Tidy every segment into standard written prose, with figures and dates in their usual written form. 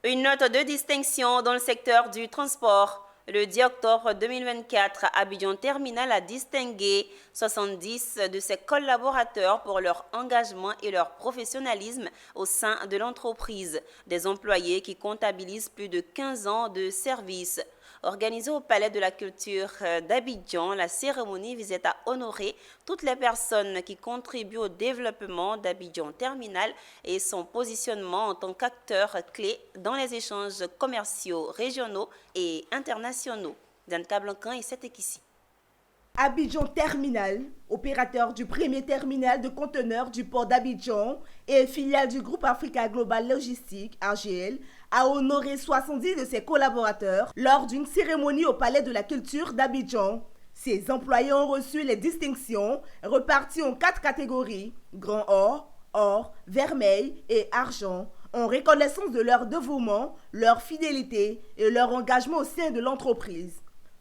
Une note de distinction dans le secteur du transport. Le 10 octobre 2024, Abidjan Terminal a distingué 70 de ses collaborateurs pour leur engagement et leur professionnalisme au sein de l'entreprise. Des employés qui comptabilisent plus de 15 ans de service. Organisée au Palais de la Culture d'Abidjan, la cérémonie visait à honorer toutes les personnes qui contribuent au développement d'Abidjan Terminal et son positionnement en tant qu'acteur clé dans les échanges commerciaux régionaux et internationaux. Dan Cablancan et Setekissi. Abidjan Terminal, opérateur du premier terminal de conteneurs du port d'Abidjan et filiale du groupe Africa Global Logistique, AGL, a honoré 70 de ses collaborateurs lors d'une cérémonie au Palais de la Culture d'Abidjan. Ses employés ont reçu les distinctions reparties en 4 catégories, grand or, or, vermeil et argent, en reconnaissance de leur dévouement, leur fidélité et leur engagement au sein de l'entreprise.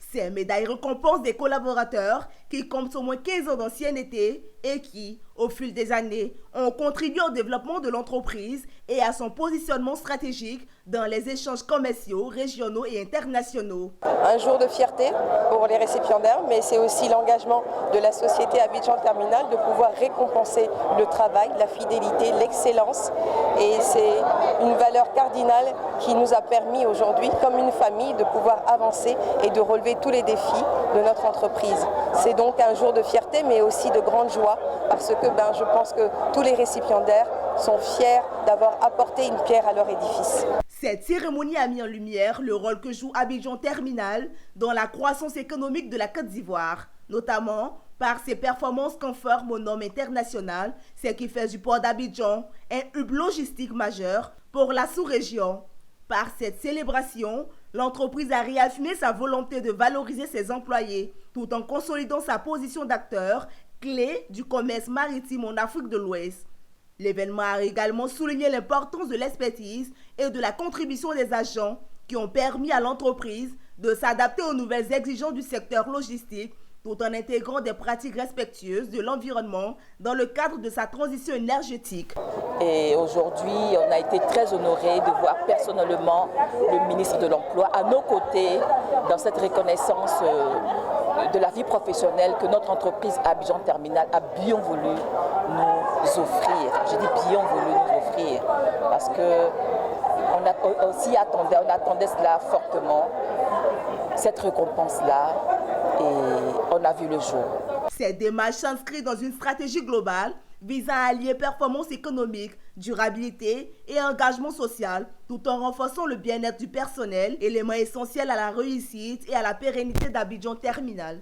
Ces médailles récompensent des collaborateurs qui comptent au moins 15 ans d'ancienneté et qui, au fil des années, ont contribué au développement de l'entreprise et à son positionnement stratégique dans les échanges commerciaux, régionaux et internationaux. Un jour de fierté pour les récipiendaires, mais c'est aussi l'engagement de la société Abidjan Terminal de pouvoir récompenser le travail, la fidélité, l'excellence. Et c'est une valeur cardinale qui nous a permis aujourd'hui, comme une famille, de pouvoir avancer et de relever tous les défis de notre entreprise. C'est donc un jour de fierté, mais aussi de grande joie, parce que je pense que tous les récipiendaires sont fiers d'avoir apporté une pierre à leur édifice. Cette cérémonie a mis en lumière le rôle que joue Abidjan Terminal dans la croissance économique de la Côte d'Ivoire, notamment par ses performances conformes aux normes internationales, ce qui fait du port d'Abidjan un hub logistique majeur pour la sous-région. Par cette célébration, l'entreprise a réaffirmé sa volonté de valoriser ses employés tout en consolidant sa position d'acteur clé du commerce maritime en Afrique de l'Ouest. L'événement a également souligné l'importance de l'expertise et de la contribution des agents qui ont permis à l'entreprise de s'adapter aux nouvelles exigences du secteur logistique tout en intégrant des pratiques respectueuses de l'environnement dans le cadre de sa transition énergétique. Et aujourd'hui, on a été très honorés de voir personnellement le ministre de l'Emploi à nos côtés dans cette reconnaissance de la vie professionnelle que notre entreprise Abidjan Terminal a bien voulu nous offrir. Je dis bien voulu nous offrir parce qu'on aussi attendait cela fortement, cette récompense-là, et on a vu le jour. Cette démarche s'inscrit dans une stratégie globale visant à allier performance économique, durabilité et engagement social, tout en renforçant le bien-être du personnel, élément essentiel à la réussite et à la pérennité d'Abidjan Terminal.